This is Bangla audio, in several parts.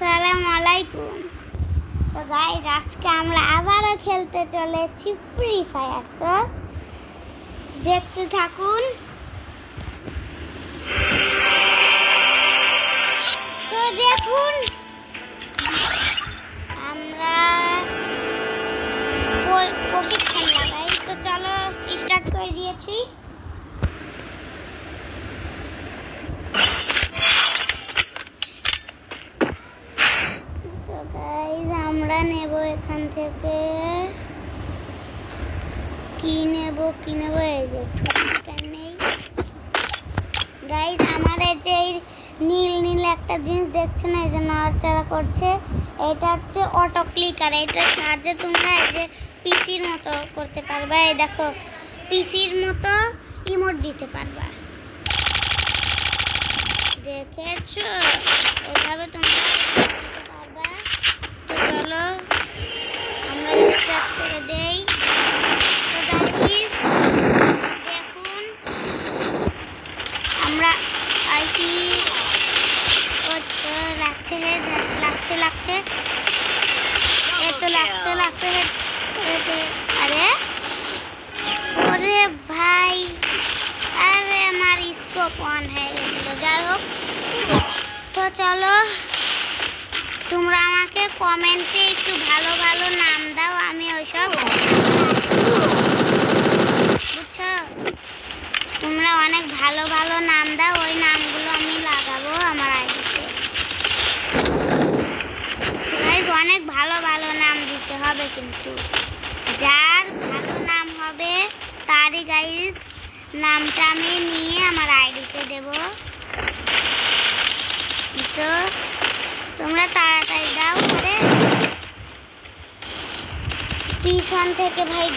আসসালামু আলাইকুম। তো গাইস আজকে আমরা আবারও খেলতে চলেছি ফ্রি ফায়ার। তো দেখতে থাকুন। তো দেখুন আমরা প্রশিক্ষণ লাগাই। তো চলো স্টার্ট করে দিয়েছি। আমরা নেব এখান থেকে কি নেব এই যে নেই গাইস। আমার এই যে নীল নীল একটা জিনিস দেখছেন, এই যে নাড়াচাড়া করছে, এটা হচ্ছে অটো ক্লিকার। এটার সাহায্যে তোমরা এই যে পিসির মতো করতে পারবা। এই দেখো পিসির মতো ইমোট দিতে পারবা, দেখেছো? এভাবে তোমরা পারবা। তো চলো আমরা স্টার্ট করে দেই। তো গাইস দেখুন আমরা আইটি লাগছে এতো লাগছে। আরে ওরে ভাই, আরে আমার স্কোপ অন হয়ে গেছিল। যাই হোক, তো চলো তোমরা আমাকে কমেন্টে একটু ভালো ভালো নাম দাও, আমি ওইসব বুঝছো? তোমরা অনেক ভালো ভালো নাম দাও, ওই নামগুলো আমি লাগাবো আমার আইডিতে। অনেক ভালো ভালো নাম দিতে হবে, কিন্তু যার ভালো নাম হবে তারই গাইস নামটা আমি নিয়ে আমার আইডিতে দেব। তো তোমরা তাড়াতাড়ি দাও করে পিছন থেকে ভাই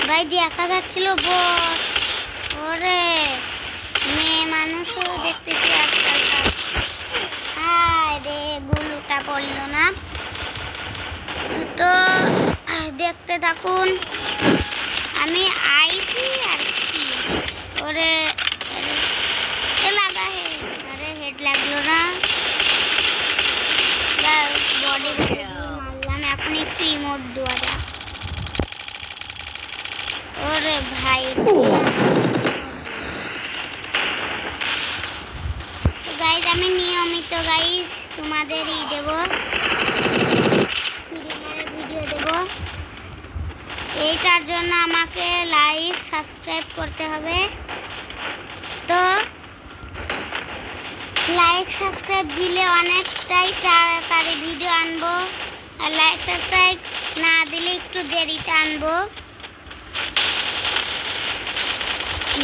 ভাই দেখা যাচ্ছিল বট। ওরে মেয়ে মানুষও দেখতেছি আজকালকার। হায় রে, গুলুটা পড়ল না। তো দেখতে থাকুন, আমি আইছি আর কি। ওরে লাগা আরে হেড লাগলো না, বডি মারলাম। এখন একটু ইমোট দেওয়া যাক। ওরে ভাই গাইজ আমি নিয়মিত গাইজ তোমাদেরই দেবো, ভিডিও দেব। এইটার জন্য আমাকে লাইক সাবস্ক্রাইব করতে হবে। তো লাইক সাবস্ক্রাইব দিলে অনেকটাই তাড়াতাড়ি ভিডিও আনবো, আর লাইক সাবস্ক্রাইব না দিলে একটু দেরিতে আনবো।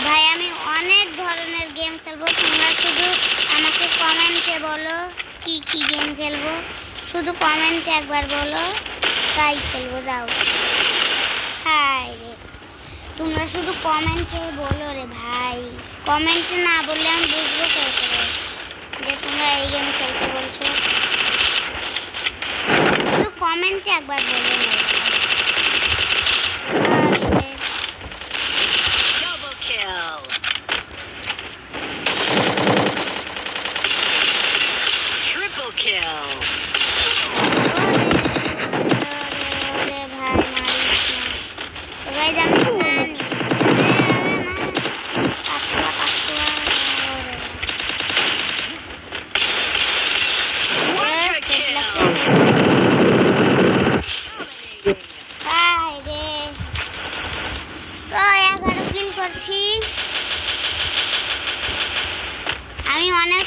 ভাই আমি অনেক ধরনের গেম খেলবো, তোমরা শুধু আমাকে কমেন্টে বলো কি কি গেম খেলবো, শুধু কমেন্টে একবার বলো, তাই খেলবো। যাও হাই রে, তোমরা শুধু কমেন্টে বলো রে ভাই। কমেন্টে না বললে আমি বুঝবো কে করে যে তোমরা এই গেম খেলতে বলছো। শুধু কমেন্টে একবার বলো না। আমি অনেক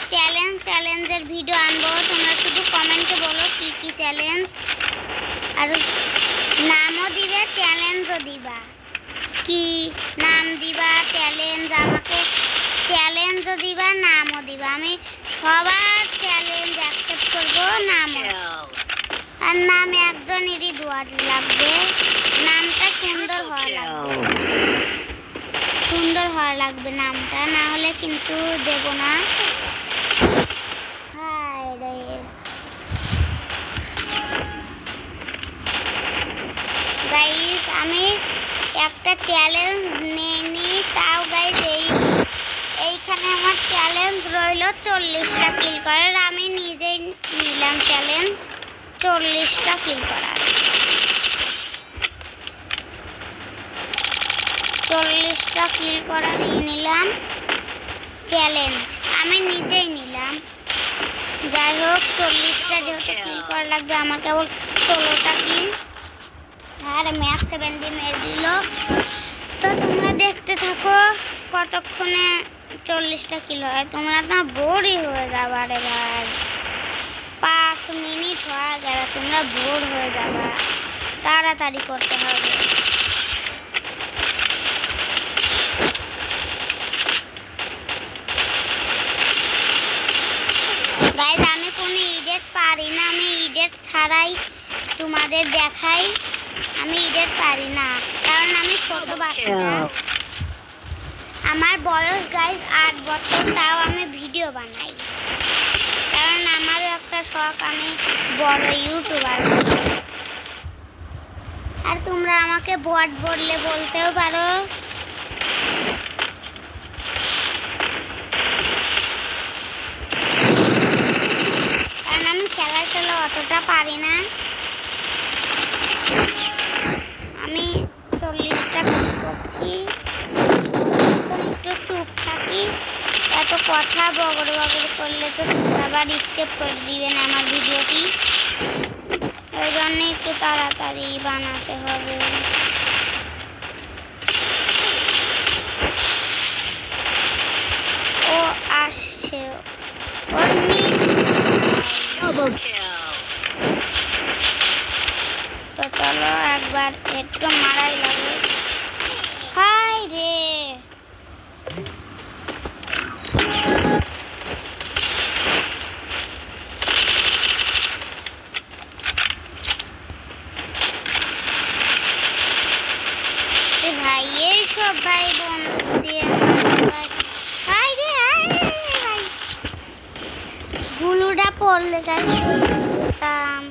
চ্যালেঞ্জের ভিডিও আনবো, তোমরা শুধু কমেন্টে বলো কি কি চ্যালেঞ্জ, আর নামও দিবে চ্যালেঞ্জও দিবা। কি নাম দিবা, চ্যালেঞ্জ আমাকে চ্যালেঞ্জও দিবা নামও দিবা। আমি সবার চ্যালেঞ্জ অ্যাকসেপ্ট করবো, নামও। আর নাম একজনেরই দোয়া লাগবে, নামটা সুন্দর হওয়া লাগবে নামটা, না হলে কিন্তু দেব না। হায় রে গাইস আমি একটা চ্যালেঞ্জ নিয়ে নি, তাও গাইস এইখানে আমার চ্যালেঞ্জ রইল 40টা কিল করার। আমি নিজেই নিলাম চ্যালেঞ্জ 40টা কিল করার। 40টা কিল করার নিলাম চ্যালেঞ্জ, আমি নিজেই নিলাম। যাই হোক 40টা যেহেতু কিল করা লাগবে, আমার কেবল 16টা কিল আর ম্যাচ 70 মেরে দিল। তো তোমরা দেখতে থাকো কতক্ষণে 40টা কিল হয়। তোমরা তো বোরই হয়ে যাবা রে ভাই, 5 মিনিট হয়ে গেলে তোমরা বোর হয়ে যাবা। তাড়াতাড়ি করতে হবে। গাইস আমি কোনো এডিট পারি না, আমি এডিট ছাড়াই তোমাদের দেখাই। আমি এডিট পারি না কারণ আমি ছোট বাচ্চা। আমার বয়স গাইস 8 বছর, তাও আমি ভিডিও বানাই কারণ আমারও একটা শখ, আমি বড় ইউটিউবার। আর তোমরা আমাকে বট বললে বলতেও পারো। কারণ আমি খেলা অতটা পারি না। আমি 40টা করছি, একটু চুপ থাকি। এত কথা বগর বগর করলে তো আবার স্কিপ করে দিবেন আমার ভিডিওটি। ওই জন্য একটু তাড়াতাড়ি বানাতে হবে। ও আসছে, ওর তো চলো একবার একটু মারাই লাগে। হাই রে ভাই, এইসব ভাই বন্ধু দিয়ে হাই রে ভাই, গুলুটা পড়লে যাইতাম।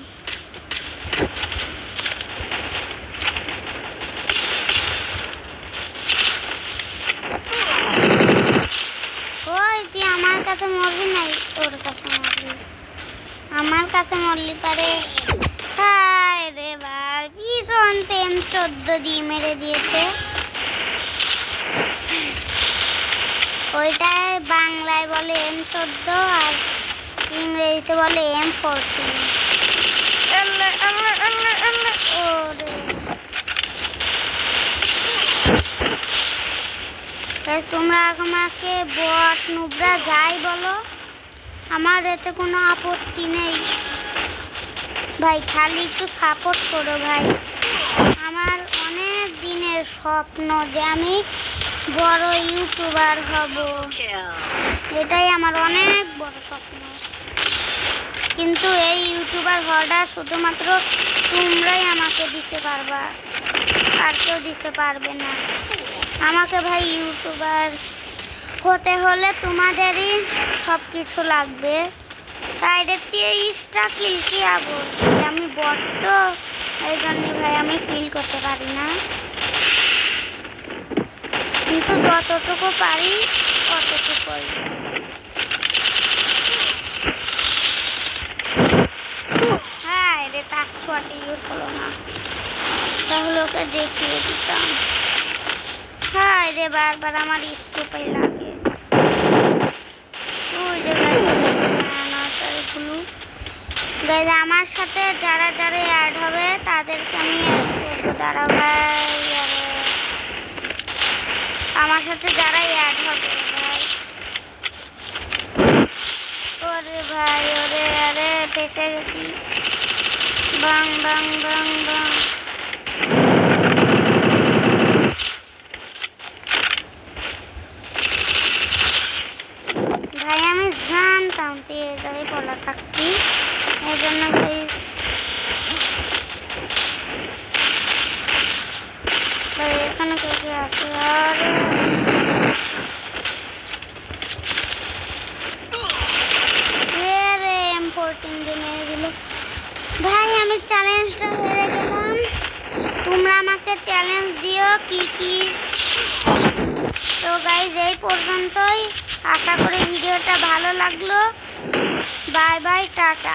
ওই তুই আমার কাছে মরবি নাই, তোর কাছে মরবি। আমার কাছে মরলি পারে। হাই রে ভাই, পিছন M14 দিয়ে মেরে দিয়েছে। ওইটায় বাংলায় বলে M14 আর ইংরেজিতে বলে M14। তোমরা আমাকে বট নুবরা যাই বলো, আমার এতে কোনো আপত্তি নেই ভাই। খালি একটু সাপোর্ট করো ভাই। আমার অনেক দিনের স্বপ্ন যে আমি বড় ইউটিউবার হব, এটাই আমার অনেক বড় স্বপ্ন। কিন্তু এই ইউটিউবার হওয়াটা শুধুমাত্র তোমরাই আমাকে দিতে পারবা, আর কেউ দিতে পারবে না আমাকে ভাই। ইউটিউবার হতে হলে তোমাদেরই সব কিছু লাগবে। তাই 23টা কিল কি আবো, আমি বট তো এই জন্য ভাই আমি কিল করতে পারি না, কিন্তু যতটুকু পারি ততটুকুই। হ্যাঁ রে, তাক শটে ইউজ হলো না, তাহলে ওকে দেখিয়ে দিতাম। হ্যাঁ রে, বারবার আমার স্কোপে লাগে। আমার সাথে যারা যারা অ্যাড হবে তাদেরকে আমি দাঁড়া ভাই। আমার সাথে যারা অ্যাড হবে ভাই, ওরে ভাই ওরে, আরে ফেসে গেছি। বাং বাং বাং বাং। ভাই আমি জানতাম তুই এই জায়গায় বলা থাকবি, এই জন্য ভাই এখানে কে আসে। আর M14 দিয়ে মেরে দিল ভাই। আমি চ্যালেঞ্জটা হেরে গেলাম। তোমরা আমাকে চ্যালেঞ্জ দিও কি কি। তো গাইজ এই পর্যন্তই। আশা করি ভিডিওটা ভালো লাগলো। Bye bye, tata.